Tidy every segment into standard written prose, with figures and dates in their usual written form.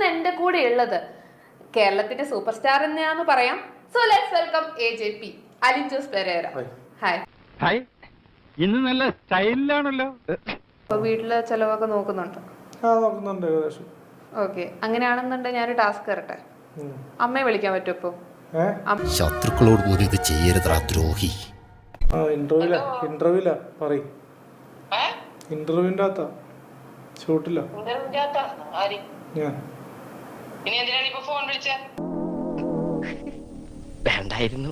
ഇന്ന് എൻ്റെ കൂടെ ഉള്ളത് കേരളത്തിന്റെ സൂപ്പർ സ്റ്റാർ തന്നെയാന്ന് പറയാം. So let's welcome AJP Alin Jose Pereira. Hi. Hi. ഇന്ന് നല്ല സ്റ്റൈലിലാണല്ലോ. അപ്പൊ വീട്ടിലെ ചെലവൊക്കെ നോക്കുന്നുണ്ട്? നോക്കുന്നുണ്ട് ഏകദേശം. ഓക്കെ, അങ്ങനെയാണെന്നുണ്ടെങ്കിൽ ഞാനൊരു ടാസ്ക് തരട്ടെ. അമ്മയെ വിളിക്കാൻ പറ്റും ഇപ്പൊ? ശത്രുക്കളോട് പോലും ഇത് ചെയ്യരുതാ ദ്രോഹി. ഇന്റർവ്യൂല പറയും. ഇന്റർവ്യൂവിന്റെ അകത്താ, ഷൂട്ടില്ല. വേണ്ടായിരുന്നു.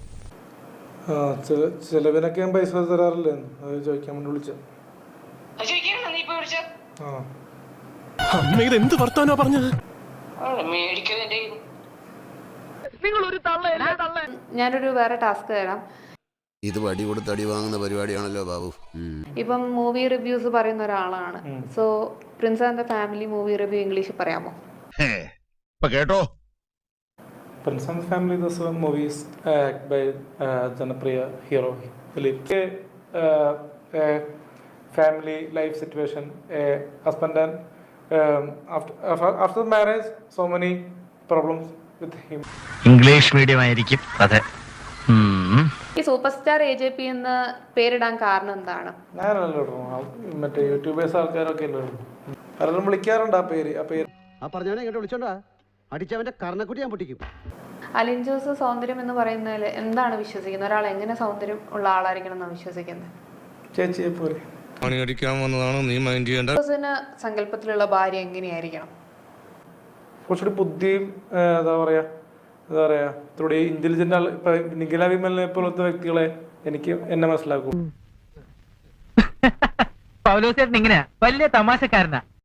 ചെലവിനൊക്കെ ഞാൻ പൈസ തരാറില്ലേ, അത് ചോദിക്കാൻ വേണ്ടി വിളിച്ച. എന്ത് വർത്താനോ പറഞ്ഞത്? ഞാനൊരു വേറെ ടാസ്ക് തരാം. ഇത് വടി കൊടുത്ത് അടി വാങ്ങുന്ന പരിപാടിയാണല്ലോ ബാബു. ഇപ്പം മൂവി റിവ്യൂസ് പറയുന്ന ഒരാളാണ്. So Prince and the family movie review ഇംഗ്ലീഷിൽ പറയാമോ? കേട്ടോ. Prince and Family, this movie is acted by Janapriya hero Philip. Family life situation, a husband and after marriage, so many problems with him. English medium ആയിരിക്കും. അതെ. ഈ super star AJP എന്ന് പേരിടാൻ കാരണം എന്താണ്? ഞാനല്ലോ മറ്റേ യൂട്യൂബേഴ്സ് ആൾക്കാരൊക്കെ അല്ലോ, പലരും വിളിക്കാറുണ്ട് ആ പേര്. പറഞ്ഞവനെ ഇങ്ങോട്ട് വിളിച്ചോണ്ടാ അടിച്ചവന്റെ കർണക്കുട്ടി ഞാൻ പൊട്ടിക്കും. അലിൻ ജോസ് സൗന്ദര്യം എന്ന് പറയുന്നതിൽ എന്താണ് വിശ്വസിക്കുന്നത്? ഒരാൾ എങ്ങനെ സൗന്ദര്യം ഉള്ള ആളായിരിക്കണം എന്നാണ് വിശ്വസിക്കുന്നത്? ചേച്ചിയെ പോലെ പണിയടിക്കാൻ വന്നതാണ് നീ മൈൻഡ് ചെയ്യേണ്ട. ജോസിന് സങ്കല്പത്തിലുള്ള ഭാര്യ എങ്ങനെയായിരിക്കണം? കുറച്ചുകൂടി ബുദ്ധിയും എന്താ പറയാ ഇത്രൂടെ ഇന്റലിജന്റ് ആൾ. ഇപ്പൊ നിഖില വിമലിനെ പോലത്തെ വ്യക്തികളെ എന്നെ മനസ്സിലാക്കും. പൗലോസേട്ടൻ ഇങ്ങനെയാ, വലിയ തമാശക്കാരനാ.